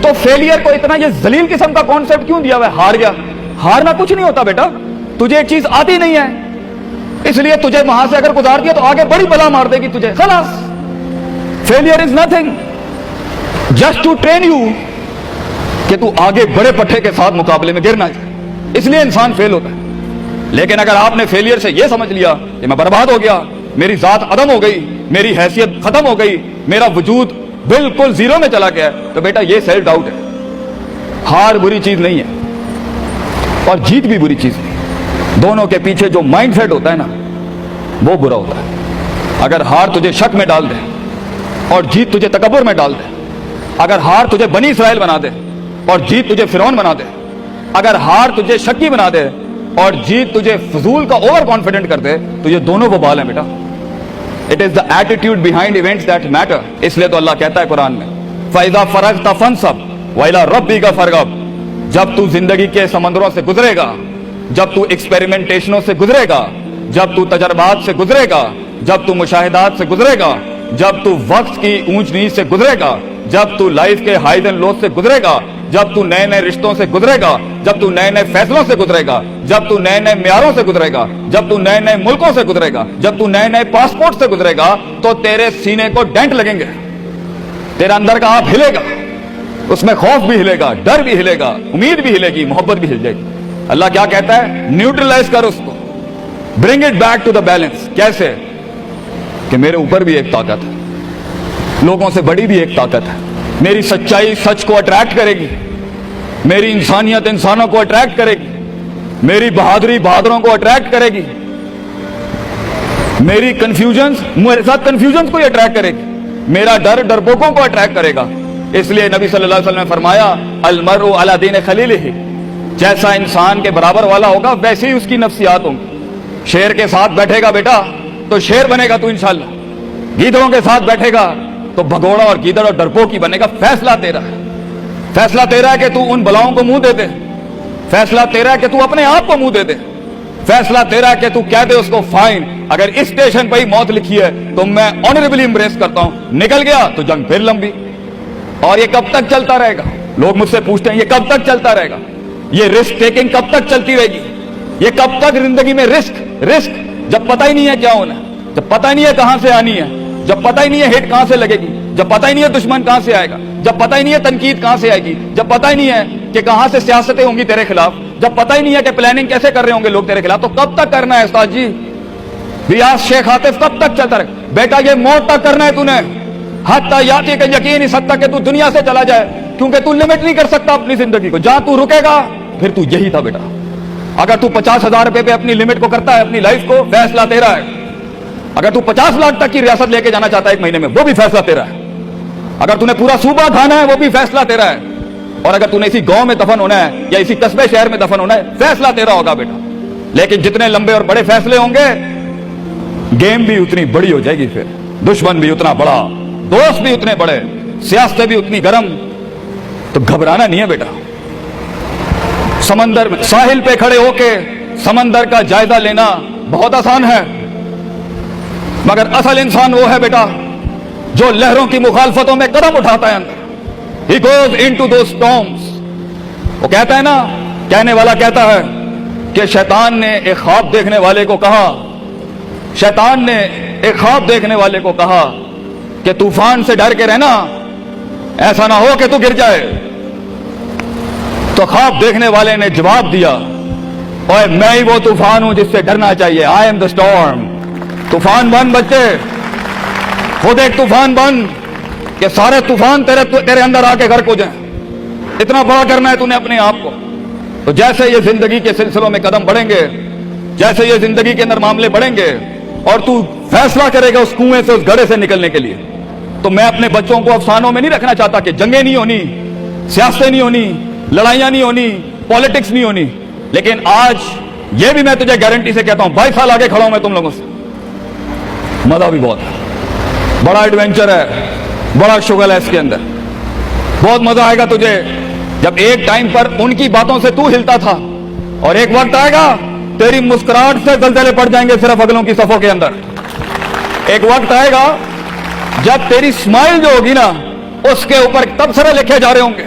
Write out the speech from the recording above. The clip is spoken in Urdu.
تو فیلئر کو اتنا یہ ذلیل قسم کا کانسیپٹ کیوں دیا ہوا ہے؟ ہار گیا، ہارنا کچھ نہیں ہوتا بیٹا، تجھے ایک چیز آتی نہیں ہے اس لیے تجھے وہاں سے اگر گزار دیا تو آگے بڑی بلا مار دے گی تجھے، خلاص. Failure is nothing just to train you کہ تو آگے بڑے پٹھے کے ساتھ مقابلے میں گرنا جائے، اس لیے انسان فیل ہوتا ہے. لیکن اگر آپ نے فیلئر سے یہ سمجھ لیا کہ میں برباد ہو گیا، میری ذات عدم ہو گئی، میری حیثیت ختم ہو گئی، میرا وجود بالکل زیرو میں چلا گیا، تو بیٹا یہ سیلف ڈاؤٹ ہے. ہار بری چیز نہیں ہے اور جیت بھی بری چیز نہیں، دونوں کے پیچھے جو مائنڈ سیٹ ہوتا ہے نا وہ برا ہوتا ہے. اگر ہار تجھے شک میں ڈال دے اور جیت تجھے تکبر میں ڈال دے، اگر ہار تجھے بنی اسرائیل بنا دے اور جیت تجھے فرعون بنا دے، اگر ہار تجھے شکی بنا دے اور جیت تجھے فضول کا اوور کانفیڈنٹ کر دے، تو یہ دونوں وبال ہیں بیٹا. It is the attitude behind events that matter. اس لیے تو اللہ کہتا ہے قرآن میں فَإِذَا فَرَغْتَ فَانصَبْ وَإِلَىٰ رَبِّكَ فَارْغَب. جب تو زندگی کے سمندروں سے گزرے گا، جب تو ایکسپیریمنٹیشنوں سے گزرے گا، جب تو تجربات سے گزرے گا، جب تو مشاہدات سے گزرے گا، جب تو وقت کی اونچ نیچ سے گزرے گا، جب تو لائف کے ہائیز اینڈ لوز سے گزرے گا، جب تو نئے نئے رشتوں سے گزرے گا، جب تو نئے نئے فیصلوں سے گزرے گا، جب تو نئے نئے معیاروں سے گزرے گا، جب تو نئے نئے ملکوں سے گزرے گا، جب تو نئے نئے پاسپورٹ سے گزرے گا، تو تیرے سینے کو ڈینٹ لگیں گے، تیرا اندر کا آپ ہلے گا، اس میں خوف بھی ہلے گا، ڈر بھی ہلے گا، امید بھی ہلے گی، محبت بھی ہل جائے گی. اللہ کیا کہتا ہے؟ نیوٹرلائز کر اس کو، bring it back to the balance. کیسے؟ کہ میرے اوپر بھی ایک طاقت ہے، لوگوں سے بڑی بھی ایک طاقت ہے، میری سچائی سچ کو اٹریکٹ کرے گی، میری انسانیت انسانوں کو اٹریکٹ کرے گی، میری بہادری بہادروں کو اٹریکٹ کرے گی، میری کنفیوژنز میرے ساتھ کنفیوژنز کو اٹریکٹ کرے گی، میرا ڈر ڈرپوکوں کو اٹریکٹ کرے گا. اس لیے نبی صلی اللہ علیہ وسلم نے فرمایا المرء علی دین خلیلہ، جیسا انسان کے برابر والا ہوگا ویسے ہی اس کی نفسیات ہوں گی. شیر کے ساتھ بیٹھے گا بیٹا تو شیر بنے گا تو انشاءاللہ، گیدڑوں کے ساتھ بیٹھے گا تو بھگوڑا اور گیدڑ اور ڈرپوک ہی بنے گا. فیصلہ تیرا ہے، فیصلہ تیرا ہے کہ تو ان بلاؤں کو منہ دے دے، فیصلہ تیرا ہے کہ تو اپنے آپ کو منہ دے دے، فیصلہ تیرا ہے کہ تو کہہ دے اس کو فائن اگر اس اسٹیشن پہ ہی موت لکھی ہے تو میں آنریبلی امبریس کرتا ہوں، نکل گیا تو جنگ پھر لمبی. اور یہ کب تک چلتا رہے گا؟ لوگ مجھ سے پوچھتے ہیں یہ کب تک چلتا رہے گا؟ یہ رسک ٹیکنگ کب تک چلتی رہے گی؟ یہ کب تک زندگی میں رسک جب پتہ ہی نہیں ہے کیا ہونا ہے، جب پتہ ہی نہیں ہے کہاں سے آنی ہے، جب پتہ ہی نہیں ہے ہٹ کہاں سے لگے گی، جب پتہ ہی نہیں ہے دشمن کہاں سے آئے گا، جب پتہ ہی نہیں ہے تنقید کہاں سے آئے گی، جب پتہ ہی نہیں ہے کہ کہاں سے سیاستیں ہوں گی تیرے خلاف، جب پتہ ہی نہیں ہے کہ پلاننگ کیسے کر رہے ہوں گے لوگ تیرے خلاف، تو کب تک کرنا ہے استاد جی؟ ریاض شیخ عاطف کب تک چلتا رہے؟ بیٹا یہ موت تک کرنا ہے تو نے، حتیٰ یاتی کا یقین اس حد تک کہ تو دنیا سے چلا جائے، کیونکہ تو لمٹ نہیں کر سکتا اپنی زندگی کو. جہاں تو رکے گا پھر تو یہی تھا بیٹا. اگر تو 50,000 روپے پہ اپنی لمٹ کو کرتا ہے اپنی لائف کو، فیصلہ تیرا ہے. اگر تو 50 لاکھ تک کی ریاست لے کے جانا چاہتا ہے ایک مہینے میں، وہ بھی فیصلہ تیرا ہے. اگر تو نے پورا صوبہ کھانا ہے وہ بھی فیصلہ تیرا ہے. اور اگر تو نے اسی گاؤں میں دفن ہونا ہے یا اسی قصبے شہر میں دفن ہونا ہے، فیصلہ تیرا ہوگا بیٹا. لیکن جتنے لمبے اور بڑے فیصلے ہوں گے گیم بھی اتنی بڑی ہو جائے گی، پھر دشمن بھی اتنا بڑا، دوست بھی اتنے بڑے، سیاستیں بھی اتنی گرم. تو گھبرانا نہیں ہے بیٹا. سمندر میں ساحل پہ کھڑے ہو کے سمندر کا جائزہ لینا بہت آسان ہے، مگر اصل انسان وہ ہے بیٹا جو لہروں کی مخالفتوں میں قدم اٹھاتا ہے اندر. He goes into those storms. وہ کہتا ہے نا، کہنے والا کہتا ہے کہ شیطان نے ایک خواب دیکھنے والے کو کہا، شیطان نے ایک خواب دیکھنے والے کو کہا کہ طوفان سے ڈر کے رہنا، ایسا نہ ہو کہ تو گر جائے. تو خواب دیکھنے والے نے جواب دیا، اوے میں ہی وہ طوفان ہوں جس سے ڈرنا چاہیے. I am the storm. طوفان بن بچے، خود ایک طوفان بن کہ سارے طوفان تیرے اندر آ کے غرق ہو جائیں. اتنا بڑا کرنا ہے تو نے اپنے آپ کو. تو جیسے یہ زندگی کے سلسلوں میں قدم بڑھیں گے، جیسے یہ زندگی کے اندر معاملے بڑھیں گے اور تو فیصلہ کرے گا اس کنویں سے، اس گڑھے سے نکلنے کے لیے، تو میں اپنے بچوں کو افسانوں میں نہیں رکھنا چاہتا کہ جنگیں نہیں ہونی، سیاستیں نہیں ہونی، لڑائیاں نہیں ہونی، پالیٹکس نہیں ہونی. لیکن آج یہ بھی میں تجھے گارنٹی سے کہتا ہوں 22 سال آگے کھڑا ہوں میں تم لوگوں سے. مزہ بھی بہت ہے، بڑا ایڈونچر ہے، بڑا شغل ہے اس کے اندر. بہت مزہ آئے گا تجھے جب ایک ٹائم پر ان کی باتوں سے تو ہلتا تھا اور ایک وقت آئے گا تیری مسکراہٹ سے زلزلے پڑ جائیں گے صرف اگلوں کی صفوں کے اندر. ایک وقت آئے گا جب تیری اسمائل جو ہوگی نا اس کے اوپر تبصرے لکھے جا رہے ہوں گے.